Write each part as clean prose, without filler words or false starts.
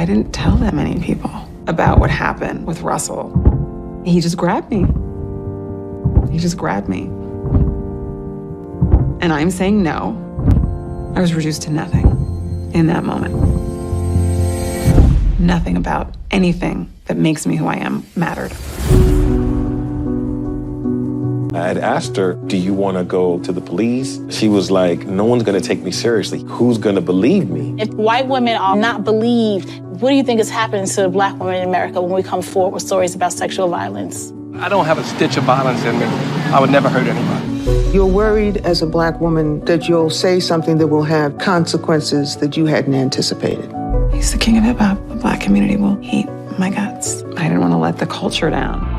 I didn't tell that many people about what happened with Russell. He just grabbed me. He just grabbed me. And I'm saying no. I was reduced to nothing in that moment. Nothing about anything that makes me who I am mattered. I had asked her, do you want to go to the police? She was like, no one's going to take me seriously. Who's going to believe me? If white women are not believed, what do you think is happening to Black women in America when we come forward with stories about sexual violence? I don't have a stitch of violence in me. I would never hurt anybody. You're worried as a Black woman that you'll say something that will have consequences that you hadn't anticipated. He's the king of hip-hop. The Black community will hate my guts. I didn't want to let the culture down.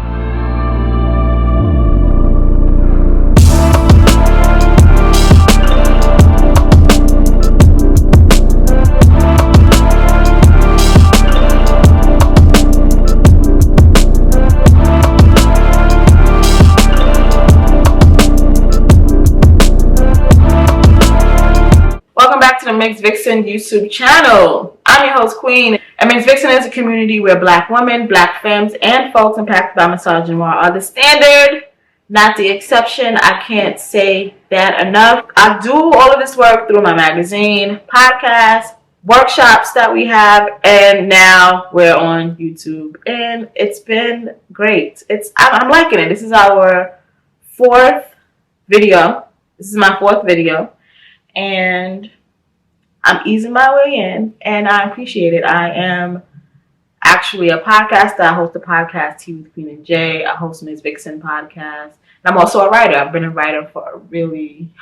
To the Mixed Vixen YouTube channel. I'm your host, Queen. And Mixed Vixen is a community where Black women, Black femmes, and folks impacted by misogyny are the standard, not the exception. I can't say that enough. I do all of this work through my magazine, podcast, workshops that we have, and now we're on YouTube. And it's been great. I'm liking it. This is our fourth video. This is my fourth video. And I'm easing my way in, and I appreciate it. I am actually a podcaster. I host a podcast, Tea with Queen and Jay. I host Ms. Vixen podcast. And I'm also a writer. I've been a writer for a really,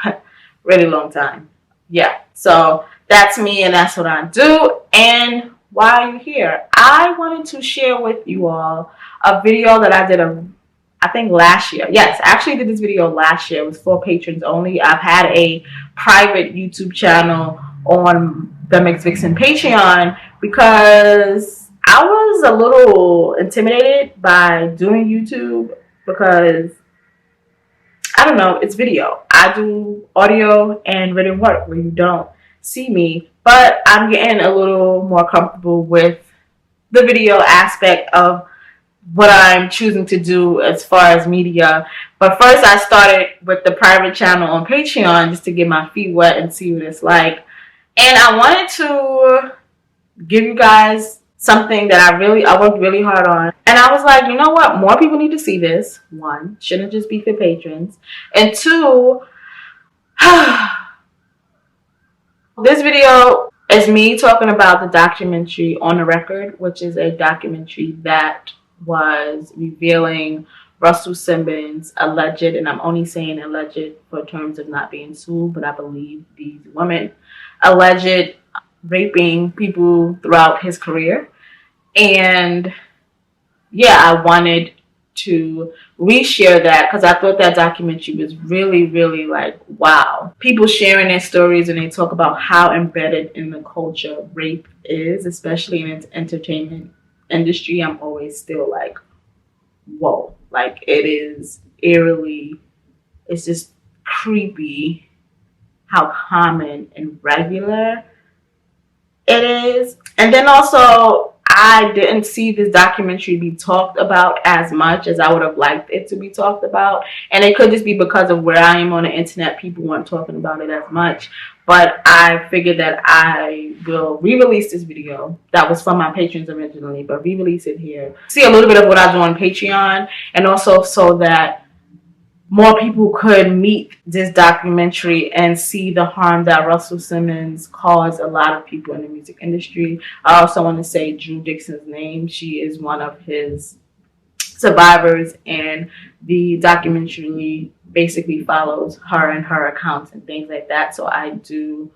really long time. Yeah, so that's me, and that's what I do. And why are you here? I wanted to share with you all a video that I did I think last year. Yes, I actually did this video last year. It was for patrons only. I've had a private YouTube channel on the Mixed Vixen Patreon because I was a little intimidated by doing YouTube because, I don't know, it's video. I do audio and written work where you don't see me, but I'm getting a little more comfortable with the video aspect of what I'm choosing to do as far as media. But first I started with the private channel on Patreon just to get my feet wet and see what it's like. And I wanted to give you guys something that I worked really hard on. And I was like, you know what? More people need to see this. One, shouldn't just be for patrons. And two, this video is me talking about the documentary On the Record, which is a documentary that was revealing Russell Simmons' alleged, and I'm only saying alleged for terms of not being sued, but I believe these women alleged raping people throughout his career. And yeah, I wanted to reshare that because I thought that documentary was really, really like, wow. People sharing their stories, and they talk about how embedded in the culture rape is, especially in its entertainment industry. I'm always still like, whoa. Like, it is eerily, it's just creepy how common and regular it is. And then also, I didn't see this documentary be talked about as much as I would have liked it to be talked about. And it could just be because of where I am on the internet. People weren't talking about it as much. But I figured that I will re-release this video. That was from my patrons originally, but re-release it here. See a little bit of what I do on Patreon, and also so that more people could meet this documentary and see the harm that Russell Simmons caused a lot of people in the music industry. I also want to say Dru Dixon's name. She is one of his survivors, and the documentary basically follows her and her accounts and things like that. So I do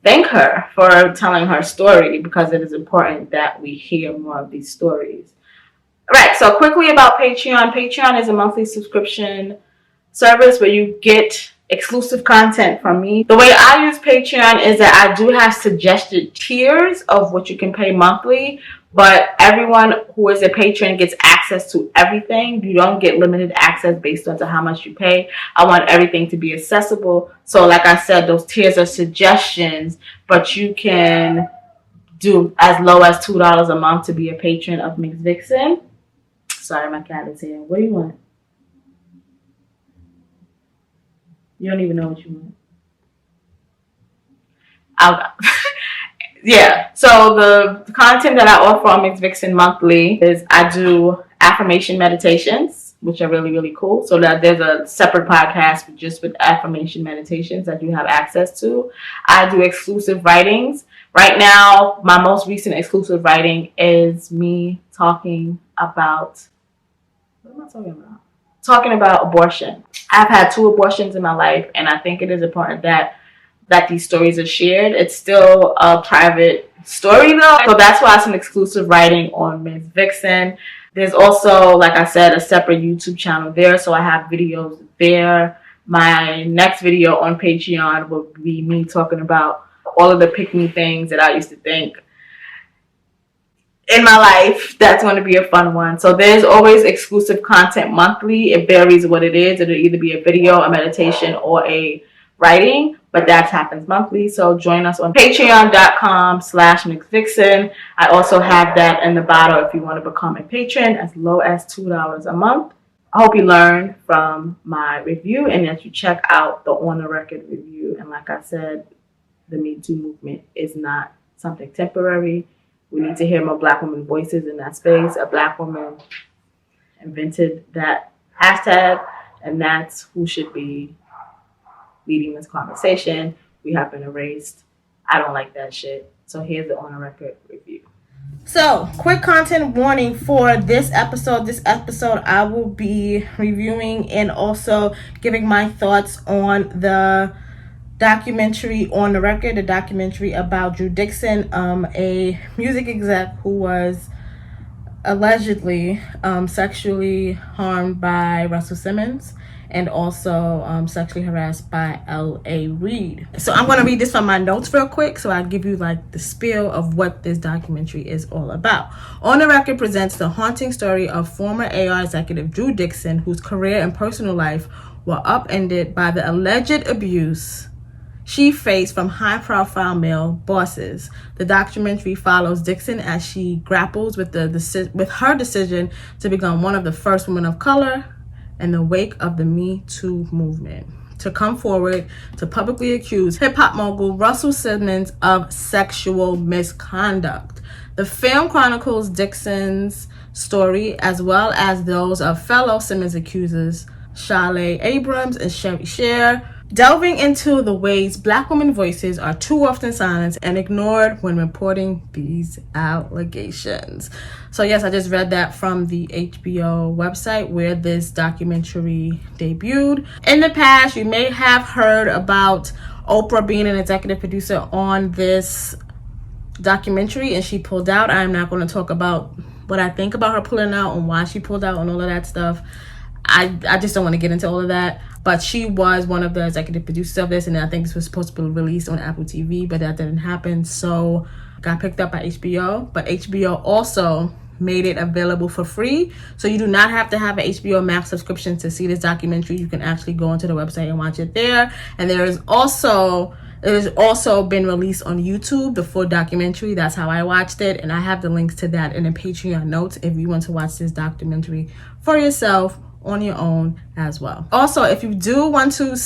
thank her for telling her story, because it is important that we hear more of these stories. All right, so quickly about Patreon. Patreon is a monthly subscription service where you get exclusive content from me. The way I use Patreon is that I do have suggested tiers of what you can pay monthly, but everyone who is a patron gets access to everything. You don't get limited access based on how much you pay. I want everything to be accessible. So like I said, those tiers are suggestions, but you can do as low as $2 a month to be a patron of Mixed Vixen. Sorry, my cat is here. What do you want? You don't even know what you want. Yeah, so the content that I offer on Mixed Vixen monthly is I do affirmation meditations, which are really, really cool. So that there's a separate podcast just with affirmation meditations that you have access to. I do exclusive writings. Right now, my most recent exclusive writing is me talking about, what am I talking about? Talking about abortion. I've had 2 abortions in my life, and I think it is important that these stories are shared. It's still a private story though, so that's why it's an exclusive writing on Ms. Vixen. There's also, like I said, a separate YouTube channel there, so I have videos there. My next video on Patreon will be me talking about all of the pick-me things that I used to think in my life. That's going to be a fun one. So there's always exclusive content monthly. It varies what it is. It'll either be a video, a meditation, or a writing, but that happens monthly. So join us on patreon.com/mixvixen. I also have that in the bio if you want to become a patron, as low as $2 a month. I hope you learned from my review and that you check out the On the Record review. And like I said, the Me Too movement is not something temporary. We need to hear more Black women voices in that space. A Black woman invented that hashtag, and that's who should be leading this conversation. We have been erased. I don't like that shit. So here's the On the Record review. So, quick content warning for this episode. This episode I will be reviewing and also giving my thoughts on the documentary On the Record, the documentary about Dru Dixon, a music exec who was allegedly sexually harmed by Russell Simmons and also sexually harassed by L.A. Reid. So I'm going to read this from my notes real quick, so I'll give you like the spiel of what this documentary is all about. On the Record presents the haunting story of former AR executive Dru Dixon, whose career and personal life were upended by the alleged abuse she faced from high-profile male bosses. The documentary follows Dixon as she grapples with her decision to become one of the first women of color in the wake of the Me Too movement to come forward to publicly accuse hip-hop mogul Russell Simmons of sexual misconduct. The film chronicles Dixon's story as well as those of fellow Simmons accusers Shalay Abrams and Sherry Sher, delving into the ways Black women voices are too often silenced and ignored when reporting these allegations. So yes, I just read that from the HBO website where this documentary debuted. In the past, you may have heard about Oprah being an executive producer on this documentary and she pulled out. I'm not going to talk about what I think about her pulling out and why she pulled out and all of that stuff. I just don't want to get into all of that. But she was one of the executive producers of this, and I think this was supposed to be released on Apple TV, but that didn't happen. So it got picked up by HBO, but HBO also made it available for free. So you do not have to have an HBO Max subscription to see this documentary. You can actually go onto the website and watch it there. And it has also been released on YouTube, the full documentary. That's how I watched it. And I have the links to that in the Patreon notes if you want to watch this documentary for yourself on your own as well. Also, if you do want to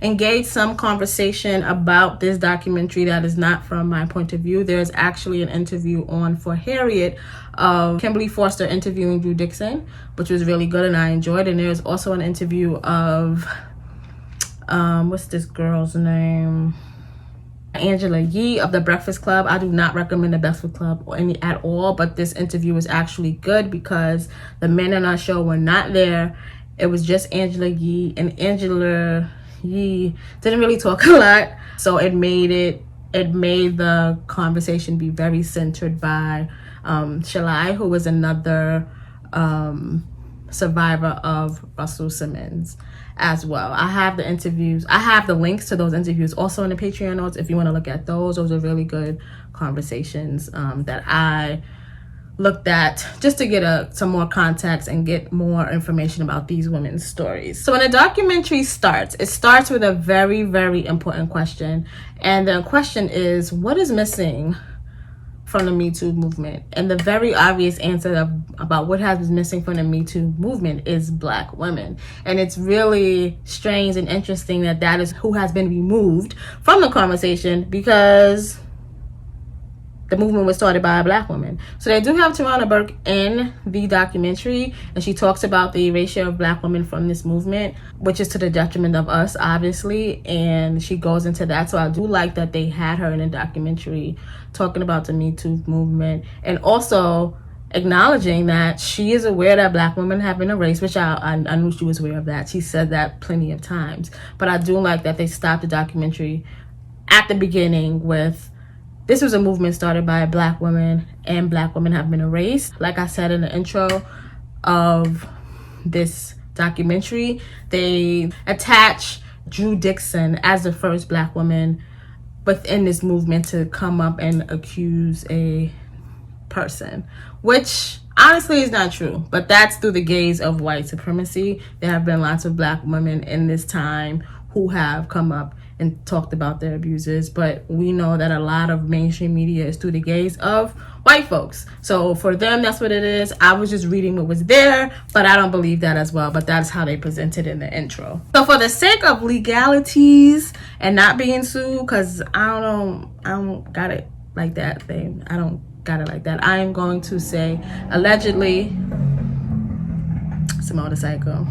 engage some conversation about this documentary that is not from my point of view, there's actually an interview on For Harriet of Kimberly Foster interviewing Dru Dixon, which was really good and I enjoyed. And there's also an interview of what's this girl's name? Angela Yee of The Breakfast Club. I do not recommend The Breakfast Club at all, but this interview was actually good because the men on our show were not there. It was just Angela Yee, and Angela Yee didn't really talk a lot, so it made the conversation be very centered by Shalai, who was another survivor of Russell Simmons as well. I have the links to those interviews also in the Patreon notes if you want to look at those. Those are really good conversations that I looked at just to get some more context and get more information about these women's stories. So when a documentary starts, it starts with a very, very important question. And the question is, what is missing from the Me Too movement? And the very obvious answer about what has been missing from the Me Too movement is Black women. And it's really strange and interesting that that is who has been removed from the conversation, because the movement was started by a Black woman. So they do have Tarana Burke in the documentary, and she talks about the erasure of Black women from this movement, which is to the detriment of us, obviously, and she goes into that. So I do like that they had her in a documentary talking about the Me Too movement, and also acknowledging that she is aware that Black women have been erased, which I knew she was aware of that. She said that plenty of times. But I do like that they stopped the documentary at the beginning with, this was a movement started by Black women, and Black women have been erased. Like I said in the intro of this documentary, they attach Dru Dixon as the first Black woman within this movement to come up and accuse a person, which honestly is not true, but that's through the gaze of white supremacy. There have been lots of Black women in this time who have come up and talked about their abusers, but we know that a lot of mainstream media is through the gaze of white folks. So for them, that's what it is. I was just reading what was there, but I don't believe that as well, but that's how they presented in the intro. So for the sake of legalities and not being sued, because I don't got it like that thing. I don't got it like that. I am going to say allegedly. It's a motorcycle.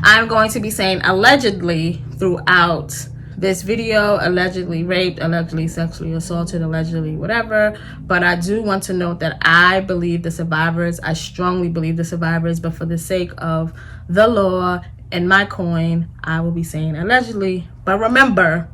I'm going to be saying allegedly throughout this video. Allegedly raped, allegedly sexually assaulted, allegedly whatever. But I do want to note that I believe the survivors. I strongly believe the survivors, but for the sake of the law and my coin, I will be saying allegedly. But remember,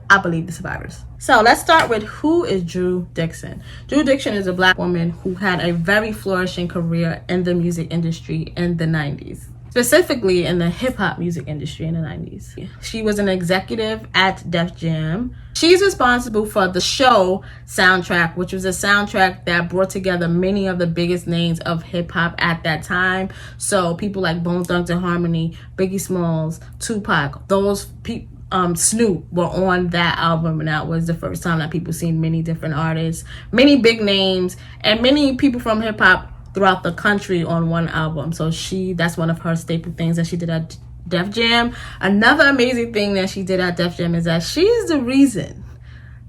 I believe the survivors. So let's start with, who is Dru Dixon? Dru Dixon is a Black woman who had a very flourishing career in the music industry in the 90s. Specifically in the hip-hop music industry in the 90s. She was an executive at Def Jam. She's responsible for the show soundtrack, which was a soundtrack that brought together many of the biggest names of hip-hop at that time. So people like Bone Thugs and Harmony, Biggie Smalls, Tupac, those people, Snoop were on that album, and that was the first time that people seen many different artists, many big names, and many people from hip-hop throughout the country on one album. So that's one of her staple things that she did at Def Jam. Another amazing thing that she did at Def Jam is that she's the reason,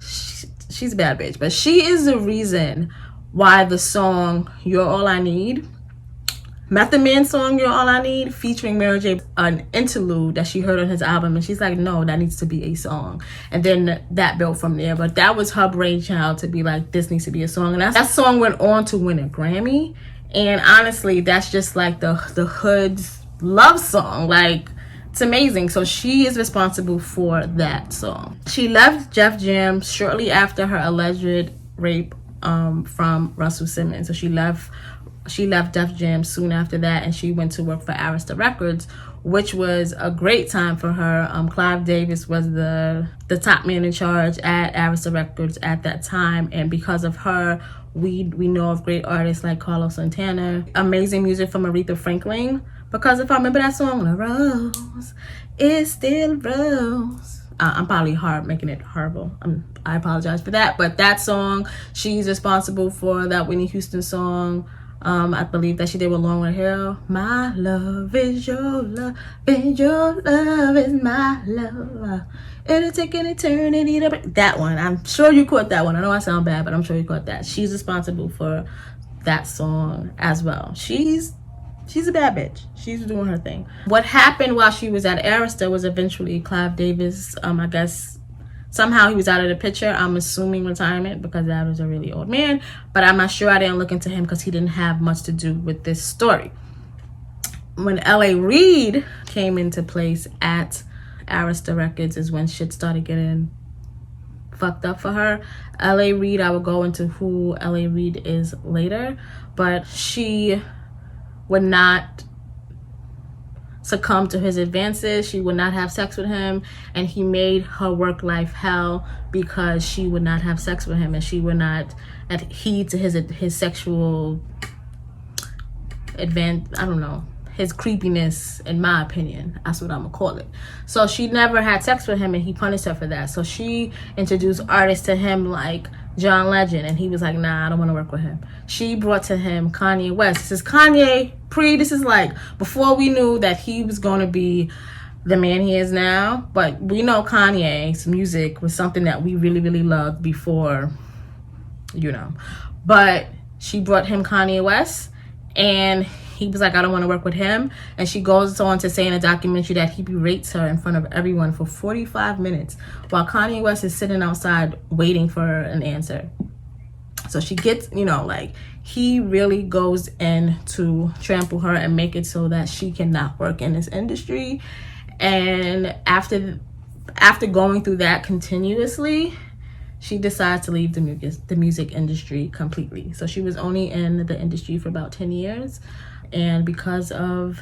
she's a bad bitch, but she is the reason why the song You're All I Need, Method Man song You're All I Need, featuring Mary J, an interlude that she heard on his album, and she's like, no, that needs to be a song. And then that built from there. But that was her brainchild to be like, this needs to be a song. And that song went on to win a Grammy. And honestly, that's just like the hood's love song. Like, it's amazing. So she is responsible for that song. She left Def Jam shortly after her alleged rape from Russell Simmons. So she left Def Jam soon after that, and she went to work for Arista Records, which was a great time for her. Clive Davis was the top man in charge at Arista Records at that time, and because of her, we know of great artists like Carlos Santana, amazing music from Aretha Franklin. Because if I remember that song, The Rose is still Rose. I'm probably making it horrible. I apologize for that, but that song, she's responsible for that Whitney Houston song. I believe that she did with Lauryn Hill. My love is your love, and your love is my love. It'll take an eternity to break. That one, I'm sure you caught that one. I know I sound bad, but I'm sure you caught that. She's responsible for that song as well. She's a bad bitch. She's doing her thing. What happened while she was at Arista was eventually Clive Davis, I guess, somehow he was out of the picture. I'm assuming retirement, because that was a really old man. But I'm not sure. I didn't look into him because he didn't have much to do with this story. When L.A. Reid came into place at Arista Records is when shit started getting fucked up for her. L.A. Reid, I will go into who L.A. Reid is later. But she would not succumb to his advances. She would not have sex with him, and he made her work life hell because she would not have sex with him, and she would not heed to his sexual his creepiness, in my opinion. That's what I'm gonna call it. So she never had sex with him, and he punished her for that. So she introduced artists to him like John Legend, and he was like, nah, I don't want to work with him. She brought to him Kanye West. This is Kanye this is like before we knew that he was going to be the man he is now. But we know Kanye's music was something that we really, really loved before, you know. But she brought him Kanye West, and he was like, I don't want to work with him. And she goes on to say in a documentary that he berates her in front of everyone for 45 minutes while Kanye West is sitting outside waiting for an answer. So she gets, you know, like, he really goes in to trample her and make it so that she cannot work in this industry. And after going through that continuously, she decides to leave the music industry completely. So she was only in the industry for about 10 years. And because of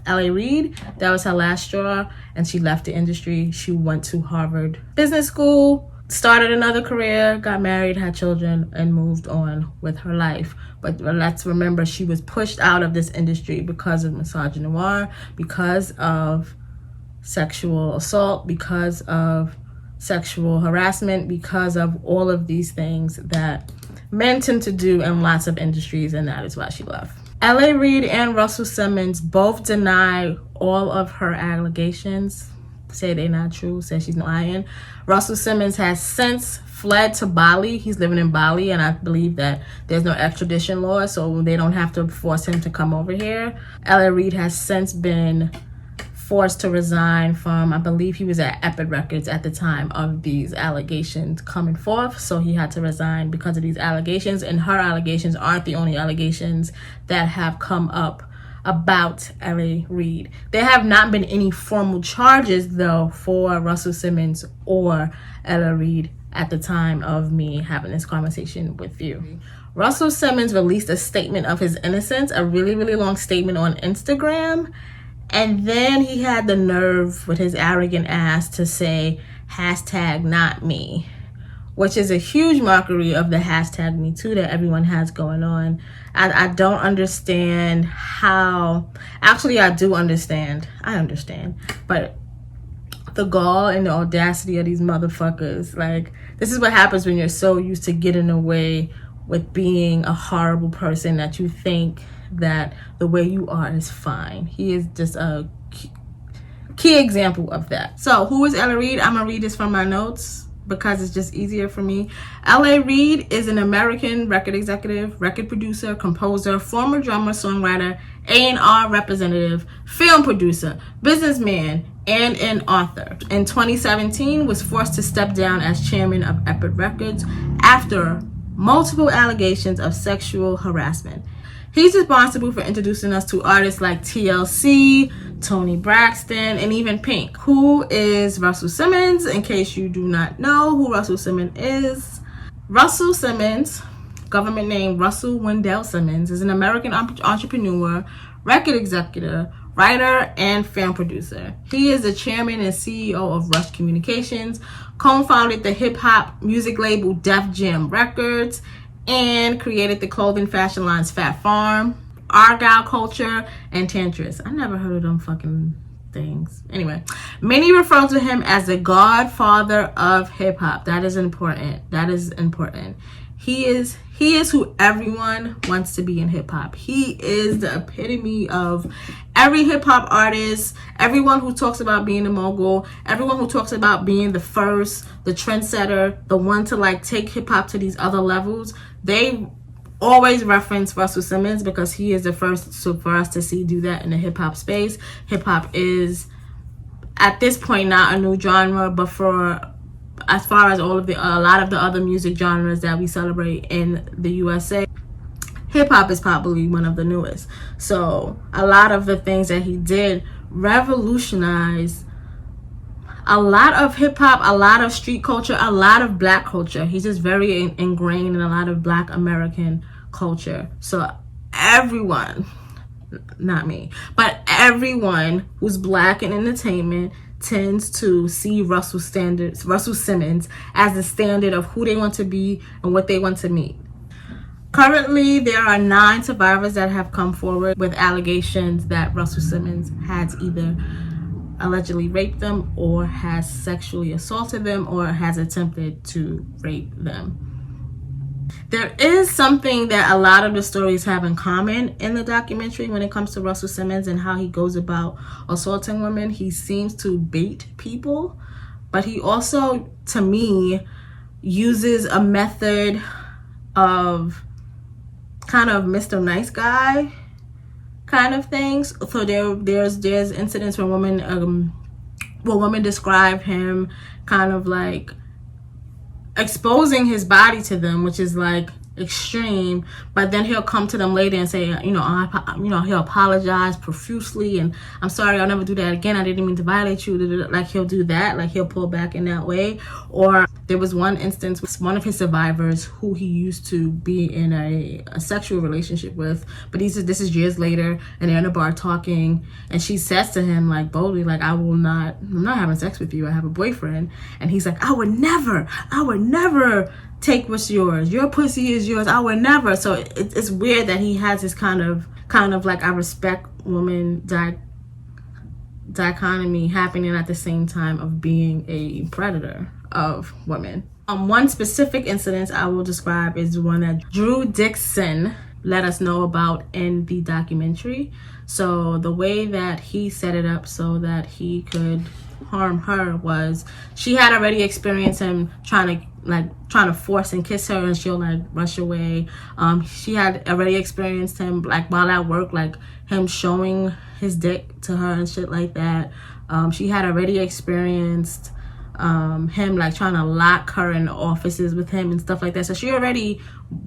L.A. Reid, that was her last straw, and she left the industry. She went to Harvard Business School, started another career, got married, had children, and moved on with her life. But let's remember, she was pushed out of this industry because of misogynoir, because of sexual assault, because of sexual harassment, because of all of these things that men tend to do in lots of industries, and that is why she left. L.A. Reid and Russell Simmons both deny all of her allegations, say they're not true, say she's lying. Russell Simmons has since fled to Bali. He's living in Bali, and I believe that there's no extradition law, so they don't have to force him to come over here. L.A. Reid has since been forced to resign from, I believe he was at Epic Records at the time of these allegations coming forth, so he had to resign because of these allegations. And her allegations aren't the only allegations that have come up about L.A. Reid. There have not been any formal charges, though, for Russell Simmons or L.A. Reid at the time of me having this conversation with you. Russell Simmons released a statement of his innocence, a really, really long statement on Instagram. And then he had the nerve with his arrogant ass to say, #NotMe, which is a huge mockery of the #MeToo that everyone has going on. I don't understand how, actually I do understand, but the gall and the audacity of these motherfuckers, like, this is what happens when you're so used to getting away with being a horrible person that you think that the way you are is fine. He is just a key example of that. So who is L.A. Reid? I'm gonna read this from my notes because it's just easier for me. L.A. Reid is an American record executive, record producer, composer, former drummer, songwriter, A&R representative, film producer, businessman, and an author. In 2017, was forced to step down as chairman of Epic Records after multiple allegations of sexual harassment. He's responsible for introducing us to artists like TLC, Toni Braxton, and even Pink. Who is Russell Simmons? In case you do not know who Russell Simmons is. Russell Simmons, government name Russell Wendell Simmons, is an American entrepreneur, record executive, writer, and film producer. He is the chairman and CEO of Rush Communications, co-founded the hip-hop music label Def Jam Records, and created the clothing fashion lines Fat Farm, Argyle Culture, and Tantris. I never heard of them fucking things. Anyway, many refer to him as the godfather of hip-hop. That is important. He is who everyone wants to be in hip-hop. He is the epitome of every hip-hop artist, everyone who talks about being a mogul, everyone who talks about being the first, the trendsetter, the one to like take hip-hop to these other levels. They always reference Russell Simmons because he is the first for us to see do that in the hip-hop space. Hip-hop is, at this point, not a new genre, but for as far as a lot of the other music genres that we celebrate in the USA, hip-hop is probably one of the newest. So a lot of the things that he did revolutionized a lot of hip-hop, a lot of street culture, a lot of black culture. He's just very ingrained in a lot of black American culture. So everyone, not me, but everyone who's black in entertainment tends to see Russell Simmons as the standard of who they want to be and what they want to meet. Currently, there are 9 survivors that have come forward with allegations that Russell Simmons has either allegedly raped them or has sexually assaulted them or has attempted to rape them. There is something that a lot of the stories have in common in the documentary when it comes to Russell Simmons and how he goes about assaulting women. He seems to bait people, but he also, to me, uses a method of kind of Mr. Nice Guy kind of things. So there's incidents where women describe him kind of like exposing his body to them, which is like extreme, but then he'll come to them later and say, he'll apologize profusely and I'm sorry, I'll never do that again, I didn't mean to violate you. Like he'll do that, like he'll pull back in that way. Or there was one instance with one of his survivors who he used to be in a sexual relationship with, but this is years later, and they're in a bar talking, and she says to him like boldly, like, I'm not having sex with you, I have a boyfriend. And he's like, I would never take what's yours, your pussy is yours, I would never. So it's weird that he has this kind of like I respect woman dichotomy happening at the same time of being a predator of women. One specific incident I will describe is one that Dru Dixon let us know about in the documentary. So the way that he set it up so that he could harm her was she had already experienced him trying to force and kiss her, and she'll like rush away. She had already experienced him like while at work, like him showing his dick to her and shit like that. She had already experienced him like trying to lock her in offices with him and stuff like that. So she already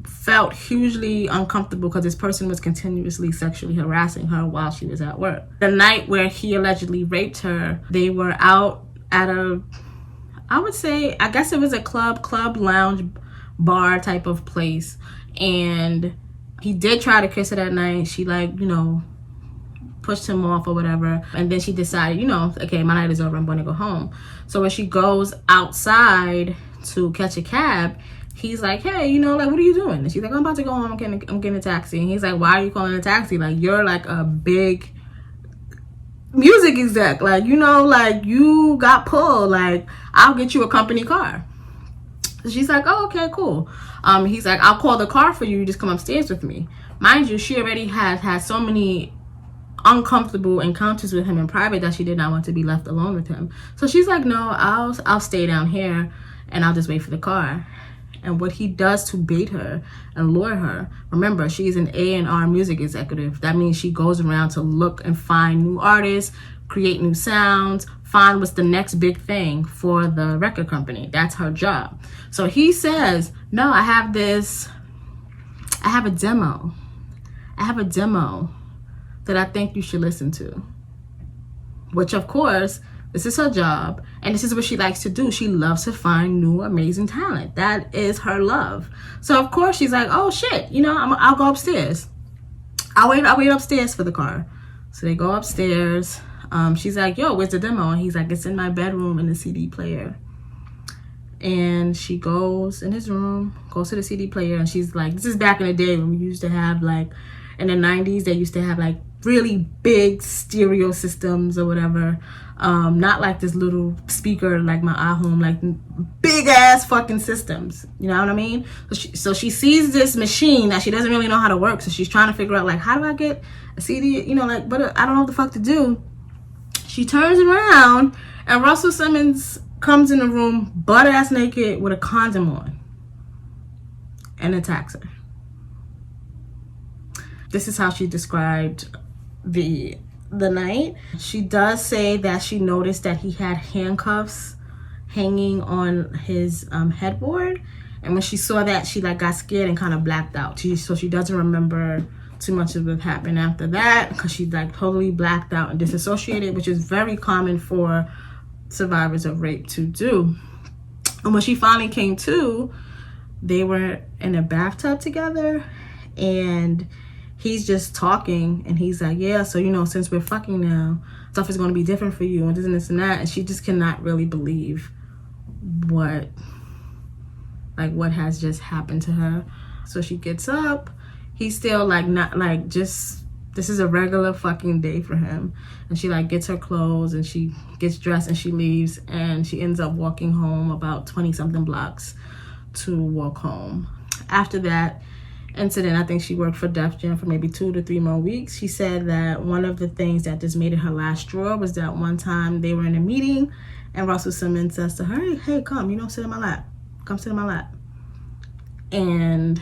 felt hugely uncomfortable because this person was continuously sexually harassing her while she was at work. The night where he allegedly raped her, they were out at I guess it was a club lounge bar type of place, and he did try to kiss her that night. She pushed him off or whatever, and then she decided, okay, my night is over, I'm going to go home. So when she goes outside to catch a cab, he's like, hey, what are you doing? And she's like, I'm about to go home, I'm getting a taxi. And he's like, why are you calling a taxi? Like, you're like a big music exec, like you got pulled, like I'll get you a company car. So she's like, oh, okay, cool. He's like, I'll call the car for you, just come upstairs with me. Mind you, she already had so many uncomfortable encounters with him in private that she did not want to be left alone with him. So she's like, no, I'll stay down here and I'll just wait for the car. And what he does to bait her and lure her, remember, she's an A&R music executive. That means she goes around to look and find new artists, create new sounds, find what's the next big thing for the record company. That's her job. So he says, no, I have a demo that I think you should listen to. Which, of course, this is her job, and this is what she likes to do. She loves to find new, amazing talent. That is her love. So, of course, she's like, oh, shit, I'll go upstairs. I'll wait upstairs for the car. So they go upstairs. She's like, yo, where's the demo? And he's like, it's in my bedroom in the CD player. And she goes in his room, goes to the CD player, and she's like, this is back in the day when we used to have, like, in the 90s, they used to have, like, really big stereo systems or whatever. Not like this little speaker like my iHome, like big ass fucking systems. You know what I mean? So she sees this machine that she doesn't really know how to work. So she's trying to figure out, like, how do I get a CD? But I don't know what the fuck to do. She turns around and Russell Simmons comes in the room butt ass naked with a condom on and attacks her. This is how she described the night. She does say that she noticed that he had handcuffs hanging on his headboard, and when she saw that, she got scared and kind of blacked out. So she doesn't remember too much of what happened after that, because she totally blacked out and disassociated, which is very common for survivors of rape to do. And when she finally came to, they were in a bathtub together, and he's just talking, and he's like, yeah, so, since we're fucking now, stuff is going to be different for you, and this and that. And she just cannot really believe what has just happened to her. So she gets up. He's still, this is a regular fucking day for him. And she, gets her clothes, and she gets dressed, and she leaves, and she ends up walking home about 20-something blocks to walk home. after that incident, I think she worked for Def Jam for maybe 2 to 3 more weeks. She said that one of the things that just made it her last straw was that one time they were in a meeting and Russell Simmons says to her, hey, come, sit in my lap. Come sit in my lap. And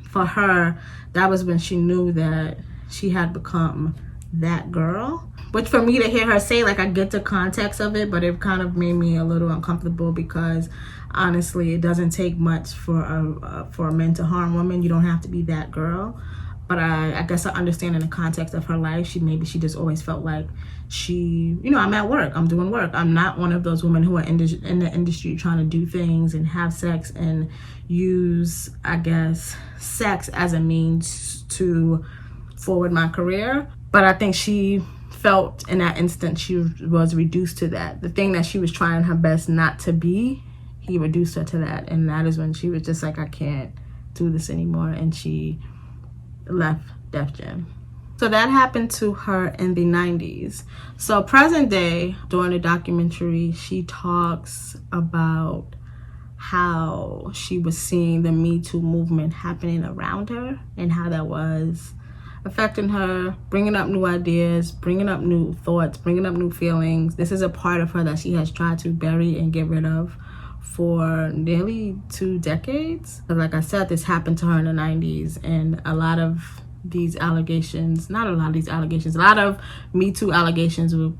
for her, that was when she knew that she had become that girl. Which for me to hear her say, like, I get the context of it, but it kind of made me a little uncomfortable because honestly, it doesn't take much for a man to harm women. You don't have to be that girl. But I guess I understand in the context of her life, she just always felt like I'm at work, I'm doing work. I'm not one of those women who are in the industry trying to do things and have sex and use, I guess, sex as a means to forward my career. But I think she felt in that instant she was reduced to that. The thing that she was trying her best not to be, he reduced her to that. And that is when she was just like, I can't do this anymore. And she left Def Jam. So that happened to her in the 90s. So present day, during the documentary, she talks about how she was seeing the Me Too movement happening around her and how that was affecting her, bringing up new ideas, bringing up new thoughts, bringing up new feelings. This is a part of her that she has tried to bury and get rid of for nearly 2 decades. But like I said, this happened to her in the 90s, and a lot of these allegations, a lot of Me Too allegations were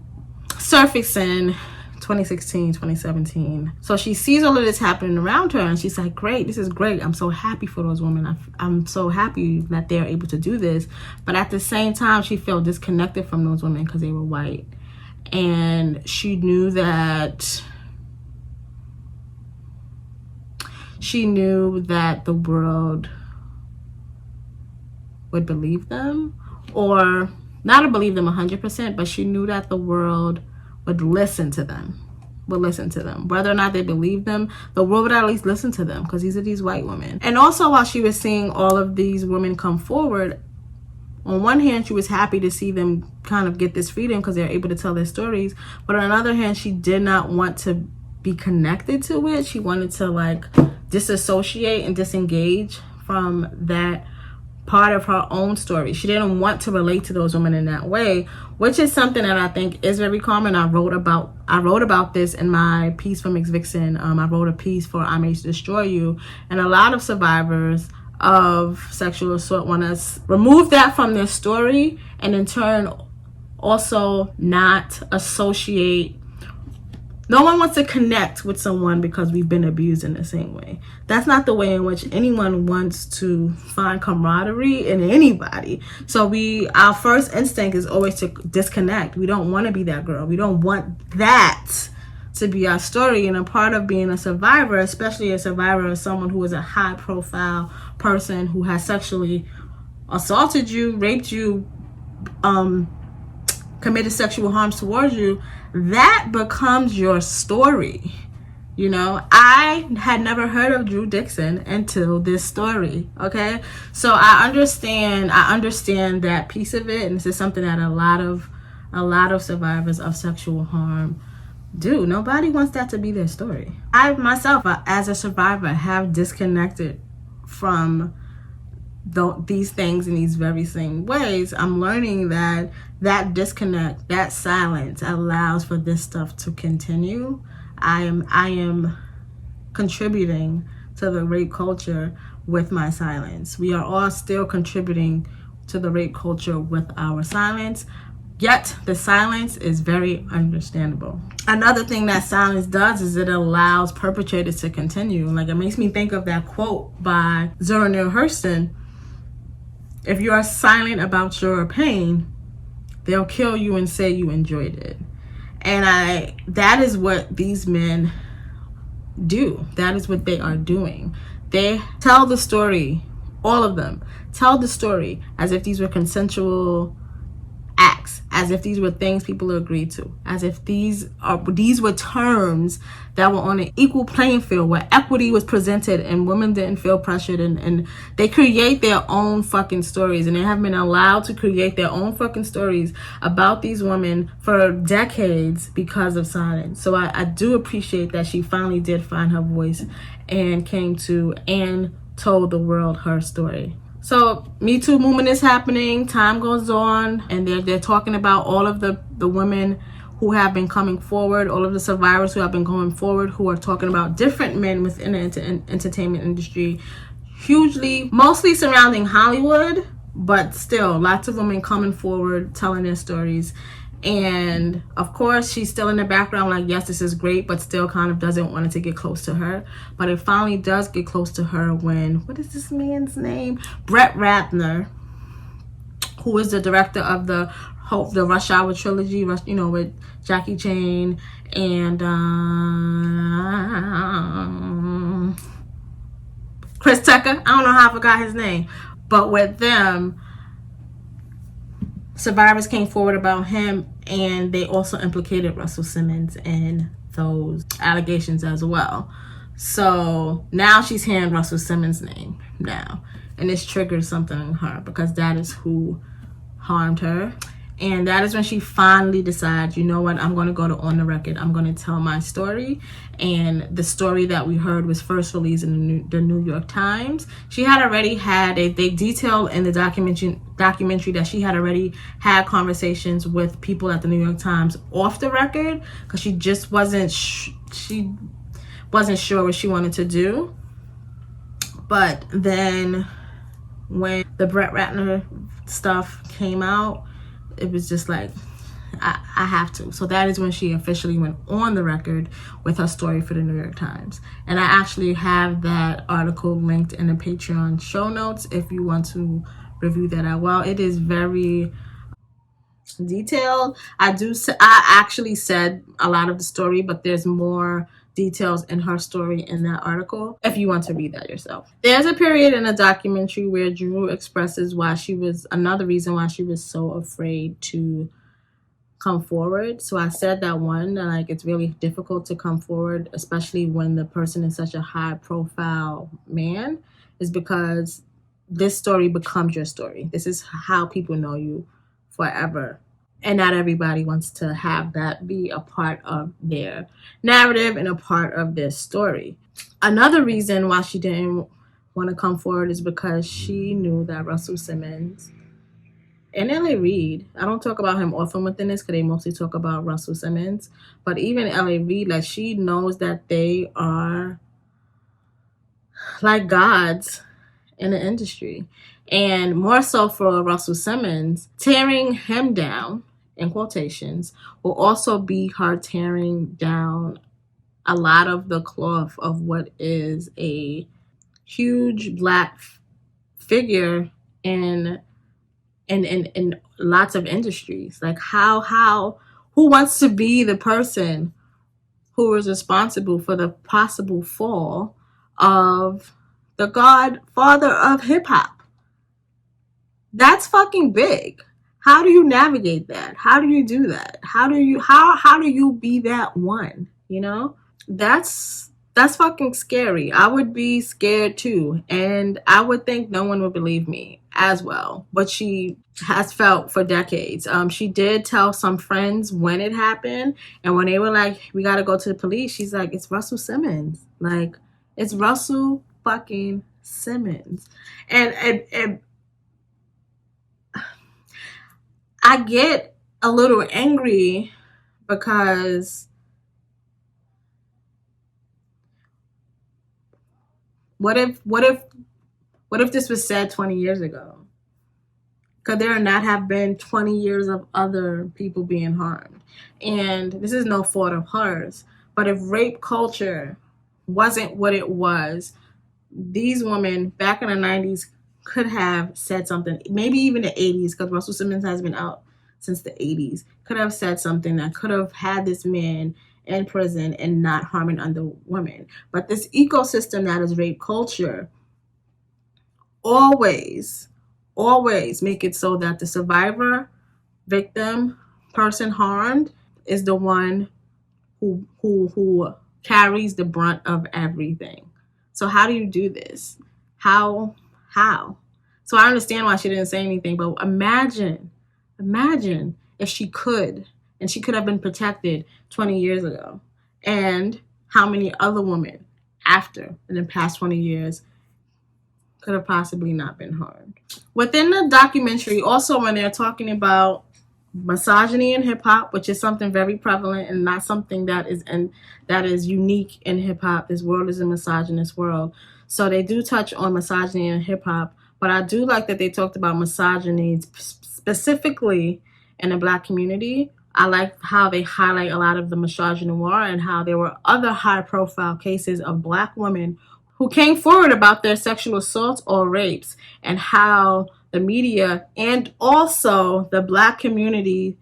surfacing 2016, 2017. So she sees all of this happening around her and she's like, great, this is great. I'm so happy for those women. I'm so happy that they're able to do this. But at the same time, she felt disconnected from those women because they were white. And she knew that the world would believe them, or not to believe them 100%, but she knew that the world would listen to them. Whether or not they believe them, the world would at least listen to them because these are these white women. And also, while she was seeing all of these women come forward, on one hand, she was happy to see them kind of get this freedom because they're able to tell their stories. But on the other hand, she did not want to be connected to it. She wanted to like disassociate and disengage from that part of her own story. She didn't want to relate to those women in that way, which is something that I think is very common. I wrote about this in my piece from Vixen. I wrote a piece for I May Destroy You, and a lot of survivors of sexual assault want to remove that from their story and in turn also not associate. No one wants to connect with someone because we've been abused in the same way. That's not the way in which anyone wants to find camaraderie in anybody. So our first instinct is always to disconnect. We don't want to be that girl. We don't want that to be our story. And a part of being a survivor, especially a survivor of someone who is a high profile person who has sexually assaulted you, raped you, committed sexual harms towards you, that becomes your story. You know, I had never heard of Dru Dixon until this story. Okay, so I understand that piece of it, and this is something that a lot of survivors of sexual harm do. Nobody wants that to be their story. I myself, as a survivor, have disconnected from these things in these very same ways. I'm learning that disconnect, that silence allows for this stuff to continue. I am contributing to the rape culture with my silence. We are all still contributing to the rape culture with our silence, yet the silence is very understandable. Another thing that silence does is it allows perpetrators to continue. Like, it makes me think of that quote by Zora Neale Hurston: if you are silent about your pain, they'll kill you and say you enjoyed it. And that is what these men do. That is what they are doing. They tell the story, all of them, tell the story as if these were consensual acts, as if these were things people agreed to, as if these were terms that were on an equal playing field where equity was presented and women didn't feel pressured, and they create their own fucking stories, and they have been allowed to create their own fucking stories about these women for decades because of silence. So I do appreciate that she finally did find her voice and came to and told the world her story. So Me Too movement is happening, time goes on, and they're talking about all of the women who have been coming forward, all of the survivors who have been going forward, who are talking about different men within the entertainment industry, mostly surrounding Hollywood, but still lots of women coming forward, telling their stories. And of course, she's still in the background like, yes, this is great, but still kind of doesn't want it to get close to her. But it finally does get close to her when, what is this man's name? Brett Ratner, who is the director of the Rush Hour trilogy, with Jackie Chan and Chris Tucker. I don't know how I forgot his name. But with them, survivors came forward about him, and they also implicated Russell Simmons in those allegations as well. So now she's hearing Russell Simmons' name now, and this triggers something in her because that is who harmed her. And that is when she finally decides, you know what, I'm going to go on the record. I'm going to tell my story. And the story that we heard was first released in the New York Times. She had already had, they detailed in the documentary that she had already had conversations with people at the New York Times off the record because she just wasn't sure what she wanted to do. But then when the Brett Ratner stuff came out, it was just like, I have to. So that is when she officially went on the record with her story for the New York Times. And I actually have that article linked in the Patreon show notes if you want to review that as well. It is very detailed. I actually said a lot of the story, but there's more details in her story in that article if you want to read that yourself. There's a period in a documentary where Dru expresses another reason why she was so afraid to come forward. So I said that one, like, it's really difficult to come forward, especially when the person is such a high profile man, is because this story becomes your story. This is how people know you forever. And not everybody wants to have that be a part of their narrative and a part of their story. Another reason why she didn't want to come forward is because she knew that Russell Simmons and L.A. Reid, I don't talk about him often within this because they mostly talk about Russell Simmons, but even L.A. Reid, like, she knows that they are like gods in the industry. And more so for Russell Simmons, tearing him down, in quotations, will also be her tearing down a lot of the cloth of what is a huge Black figure in lots of industries. Like, who wants to be the person who is responsible for the possible fall of the godfather of hip hop? That's fucking big. How do you navigate that? How do you do that? How do you be that one? You know? That's fucking scary. I would be scared too. And I would think no one would believe me as well. But she has felt for decades. She did tell some friends when it happened. And when they were like, we got to go to the police, she's like, it's Russell Simmons. Like, it's Russell fucking Simmons. And I get a little angry because what if this was said 20 years ago? Could there not have been 20 years of other people being harmed? And this is no fault of hers, but if rape culture wasn't what it was, these women back in the 90s could have said something, maybe even the 80s, because Russell Simmons has been out since the 80s, could have said something that could have had this man in prison and not harming other women. But this ecosystem that is rape culture always make it so that the survivor, victim, person harmed is the one who carries the brunt of everything. So how do you do this? How? So I understand why she didn't say anything, but imagine if she could, and she could have been protected 20 years ago. And how many other women after, in the past 20 years, could have possibly not been harmed. Within the documentary, also when they're talking about misogyny in hip hop, which is something very prevalent and not something that is unique in hip hop. This world is a misogynist world. So they do touch on misogyny in hip hop, but I do like that they talked about misogyny specifically in the Black community. I like how they highlight a lot of the misogynoir and how there were other high profile cases of Black women who came forward about their sexual assaults or rapes, and how the media and also the Black community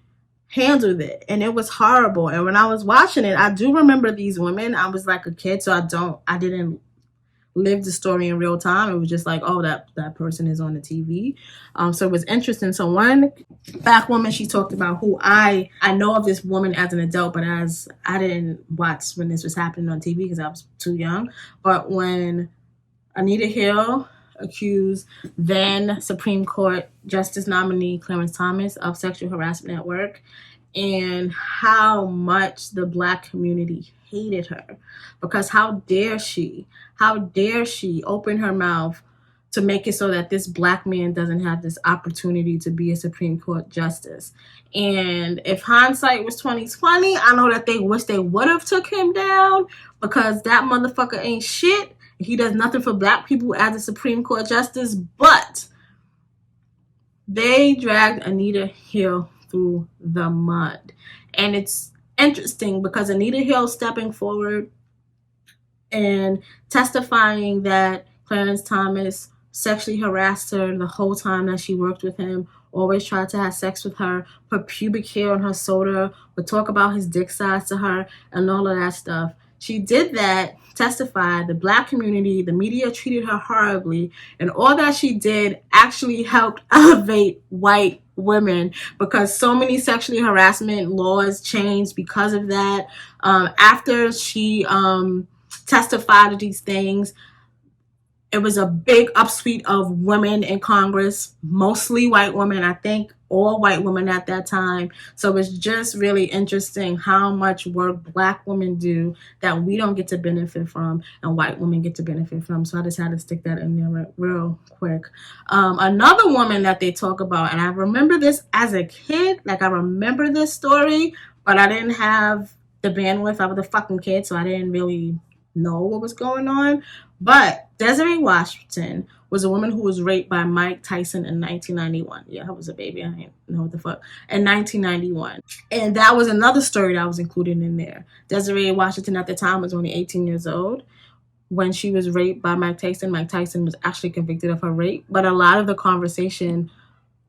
handled it. And it was horrible. And when I was watching it, I do remember these women. I was like a kid, so I didn't live the story in real time. It was just like, oh, that person is on the TV. So it was interesting. So one Black woman, she talked about who I know of this woman as an adult, but as I didn't watch when this was happening on TV because I was too young. But when Anita Hill accused then Supreme Court Justice nominee Clarence Thomas of sexual harassment at work, and how much the Black community hated her, because how dare she open her mouth to make it so that this Black man doesn't have this opportunity to be a Supreme Court justice. And if hindsight was 2020, I know that they wish they would have took him down, because that motherfucker ain't shit. He does nothing for Black people as a Supreme Court justice. But they dragged Anita Hill through the mud. And it's interesting because Anita Hill stepping forward and testifying that Clarence Thomas sexually harassed her the whole time that she worked with him, always tried to have sex with her, put pubic hair on her soda, would talk about his dick size to her, and all of that stuff. She did that, testified, the Black community, the media treated her horribly, and all that she did actually helped elevate white women, because so many sexually harassment laws changed because of that. After she testified to these things, it was a big upsweep of women in Congress, mostly white women, I think all white women at that time. So it's just really interesting how much work Black women do that we don't get to benefit from and white women get to benefit from. So I just had to stick that in there real quick. Another woman that they talk about, and I remember this as a kid, like I remember this story, but I didn't have the bandwidth. I was a fucking kid, so I didn't really know what was going on. But Desiree Washington was a woman who was raped by Mike Tyson in 1991. Yeah, I was a baby. I didn't know what the fuck. In 1991. And that was another story that was included in there. Desiree Washington at the time was only 18 years old when she was raped by Mike Tyson. Mike Tyson was actually convicted of her rape. But a lot of the conversation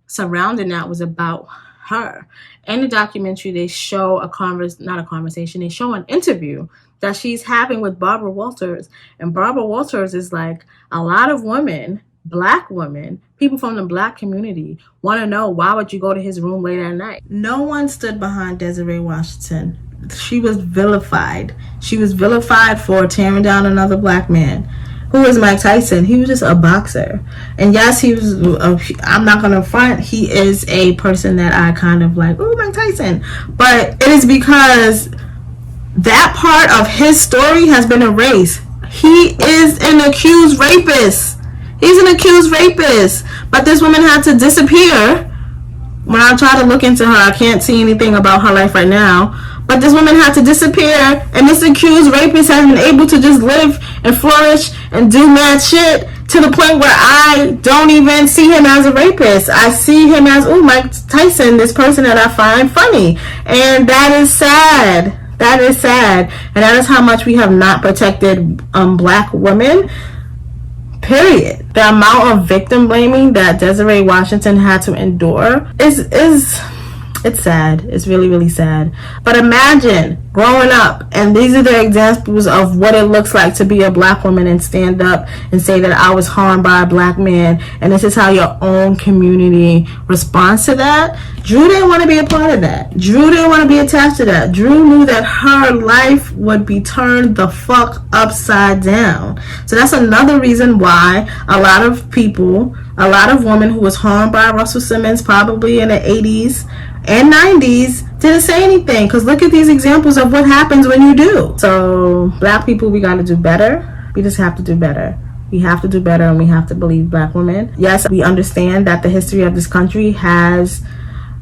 surrounding that was about her. In the documentary, they show they show an interview that she's having with Barbara Walters. And Barbara Walters is like, a lot of women, Black women, people from the Black community want to know, why would you go to his room late at night? No one stood behind Desiree Washington. She was vilified. She was vilified for tearing down another Black man. Who is Mike Tyson? He was just a boxer. And yes, he was, I'm not going to front, he is a person that I kind of like, oh, Mike Tyson. But it is because that part of his story has been erased. He is an accused rapist. He's an accused rapist. But this woman had to disappear. When I try to look into her, I can't see anything about her life right now. But this woman had to disappear, and this accused rapist has been able to just live and flourish and do mad shit to the point where I don't even see him as a rapist. I see him as, oh, Mike Tyson, this person that I find funny. And that is sad. That is sad. And that is how much we have not protected Black women. Period. The amount of victim blaming that Desiree Washington had to endure is it's sad. It's really, really sad. But imagine growing up, and these are the examples of what it looks like to be a Black woman and stand up and say that I was harmed by a Black man, and this is how your own community responds to that. Drew didn't want to be a part of that. Drew didn't want to be attached to that. Drew knew that her life would be turned the fuck upside down. So that's another reason why a lot of people, a lot of women who was harmed by Russell Simmons probably in the 80s and 90s didn't say anything, because look at these examples of what happens when you do. So Black people, we got to do better. We just have to do better. We have to do better, and we have to believe Black women. Yes, we understand that the history of this country has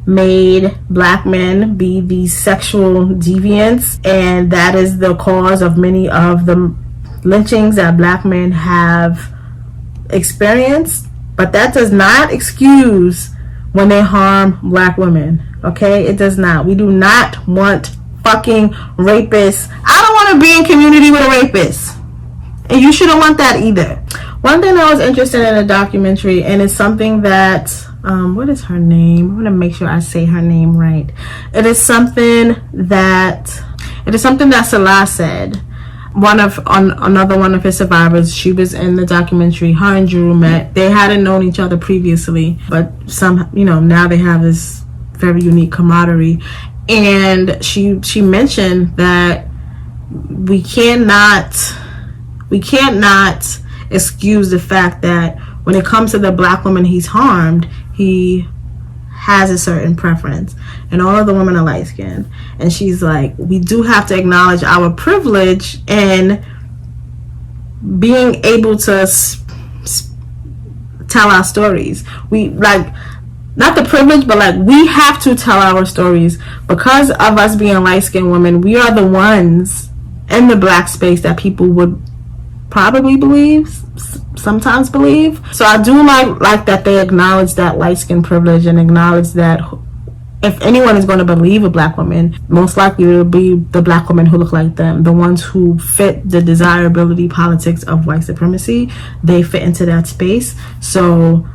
made Black men be these sexual deviants, and that is the cause of many of the lynchings that Black men have experienced. But that does not excuse when they harm Black women. Okay, it does not. We do not want fucking rapists. I don't want to be in community with a rapist, and you shouldn't want that either. One thing that was interesting in the documentary, and it's something that what is her name? I'm gonna make sure I say her name right. It is something that Salah said. Another one of his survivors, she was in the documentary. Her and Drew met. They hadn't known each other previously, but now they have this very unique camaraderie. And she mentioned that we cannot excuse the fact that when it comes to the Black woman he's harmed, he has a certain preference, and all of the women are light skinned. And she's like, we do have to acknowledge our privilege in being able to tell our stories. We like, not the privilege, but like, we have to tell our stories because of us being light skinned women. We are the ones in the Black space that people would probably sometimes believe. So I do like that they acknowledge that light skin privilege, and acknowledge that if anyone is going to believe a Black woman, most likely it will be the Black women who look like them, the ones who fit the desirability politics of white supremacy. They fit into that space, so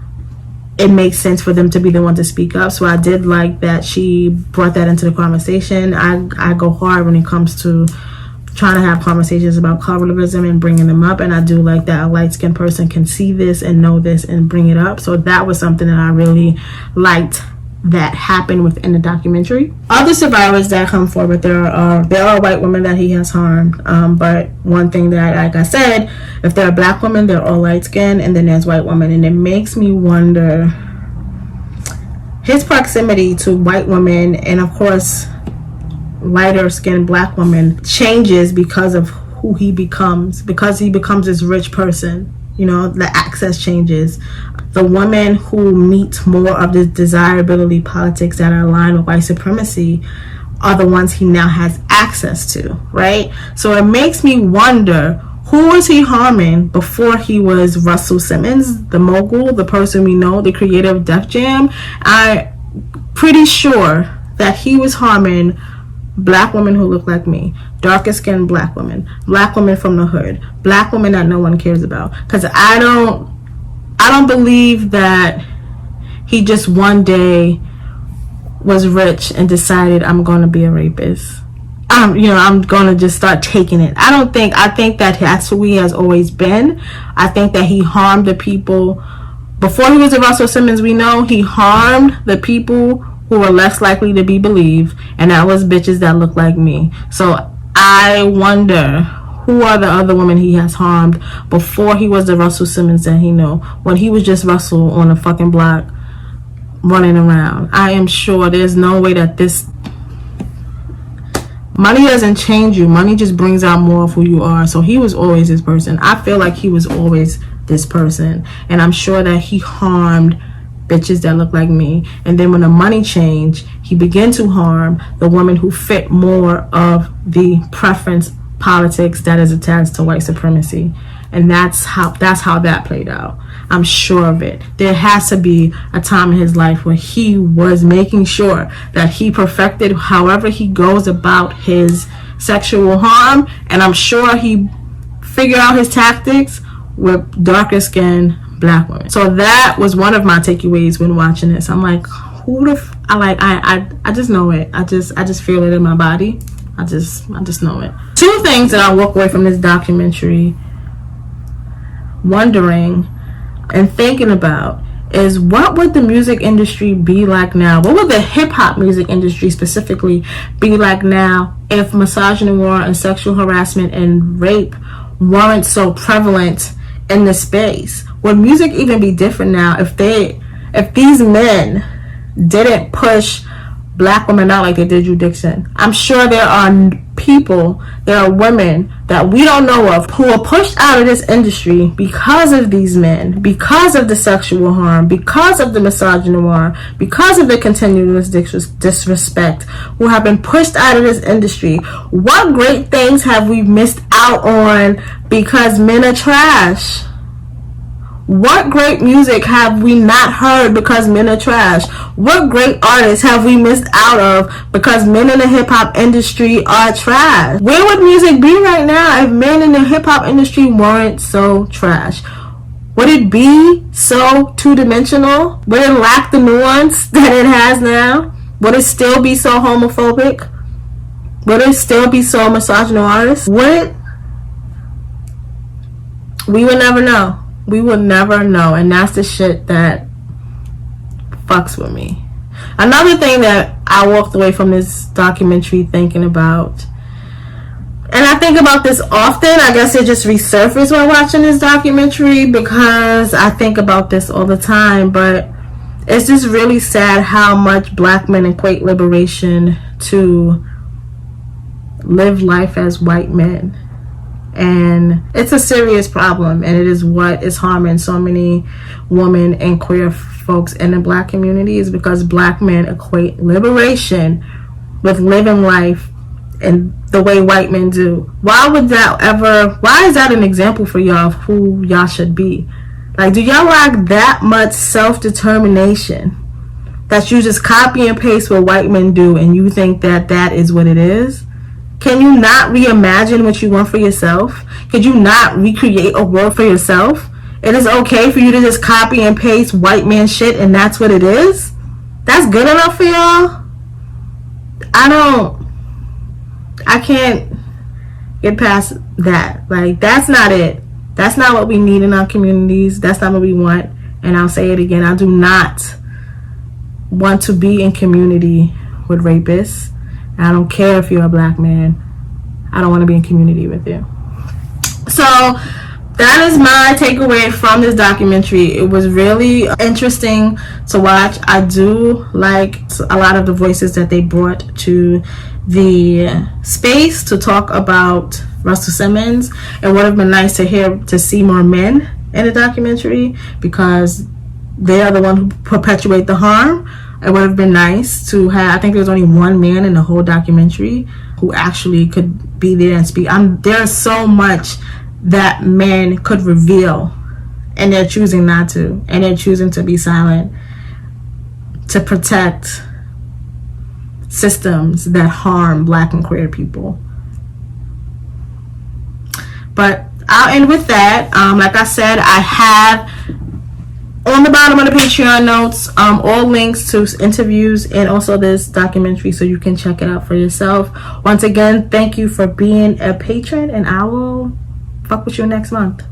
it makes sense for them to be the one to speak up. So I did like that she brought that into the conversation. I go hard when it comes to trying to have conversations about colorism and bringing them up, and I do like that a light-skinned person can see this and know this and bring it up. So that was something that I really liked that happened within the documentary. Other survivors that come forward, there are white women that he has harmed, but one thing that, like I said, if they're a Black woman, they're all light-skinned, and then there's white women. And it makes me wonder his proximity to white women, and of course lighter skinned Black women, changes because of who he becomes, because he becomes this rich person. The access changes. The women who meet more of the desirability politics that are aligned with white supremacy are the ones he now has access to, right? So it makes me wonder, who was he harming before he was Russell Simmons, the mogul, the person we know, the creator of Def Jam? I'm pretty sure that he was harming Black women who look like me, darker skinned Black women from the hood, Black women that no one cares about. Because I don't believe that he just one day was rich and decided, I'm going to be a rapist. I'm going to just start taking it. I think that that's who he has always been. I think that he harmed the people. Before he was a Russell Simmons, we know he harmed the people who were less likely to be believed, and that was bitches that look like me. So I wonder, who are the other women he has harmed before he was the Russell Simmons that he knew, when he was just Russell on a fucking block running around? I am sure there's no way that this money doesn't change you. Money just brings out more of who you are. So he was always this person. I feel like he was always this person, and I'm sure that he harmed bitches that look like me. And then when the money changed, he began to harm the women who fit more of the preference politics that is attached to white supremacy. And that's how that played out. I'm sure of it. There has to be a time in his life where he was making sure that he perfected however he goes about his sexual harm, and I'm sure he figured out his tactics with darker skinned Black women. So that was one of my takeaways when watching this. I'm like, I just know it. I just feel it in my body. I just know it. Two things that I walk away from this documentary wondering and thinking about is, what would the music industry be like now? What would the hip-hop music industry specifically be like now if misogyny and sexual harassment and rape weren't so prevalent in the space? Would music even be different now if these men didn't push black women out like they did Dru Dixon. I'm sure there are people, there are women that we don't know of who are pushed out of this industry because of these men, because of the sexual harm, because of the misogynoir, because of the continuous disrespect, who have been pushed out of this industry. What great things have we missed out on because men are trash? What great music have we not heard because men are trash? What great artists have we missed out of because men in the hip-hop industry are trash? Where would music be right now if men in the hip-hop industry weren't so trash? Would it be so two-dimensional? Would it lack the nuance that it has now? Would it still be so homophobic? Would it still be so misogynoir? Would it? We would never know. We will never know, and that's the shit that fucks with me. Another thing that I walked away from this documentary thinking about, and I think about this often, I guess it just resurfaced while watching this documentary because I think about this all the time, but it's just really sad how much black men equate liberation to live life as white men. And it's a serious problem, and it is what is harming so many women and queer folks in the black communities, because black men equate liberation with living life in the way white men do. Why is that an example for y'all of who y'all should be? Like, do y'all lack that much self-determination that you just copy and paste what white men do and you think that that is what it is? Can you not reimagine what you want for yourself? Could you not recreate a world for yourself? It is okay for you to just copy and paste white man shit and that's what it is? That's good enough for y'all? I can't get past that. Like, that's not it. That's not what we need in our communities. That's not what we want. And I'll say it again. I do not want to be in community with rapists. I don't care if you're a black man. I don't want to be in community with you. So that is my takeaway from this documentary. It was really interesting to watch. I do like a lot of the voices that they brought to the space to talk about Russell Simmons. It would have been nice to see more men in the documentary because they are the ones who perpetuate the harm. It would have been nice to have, I think there's only one man in the whole documentary who actually could be there and speak. There's so much that men could reveal, and they're choosing not to, and they're choosing to be silent to protect systems that harm black and queer people. But I'll end with that. Like I said, I have on the bottom of the Patreon notes all links to interviews and also this documentary, so you can check it out for yourself. Once again, thank you for being a patron, and I will fuck with you next month.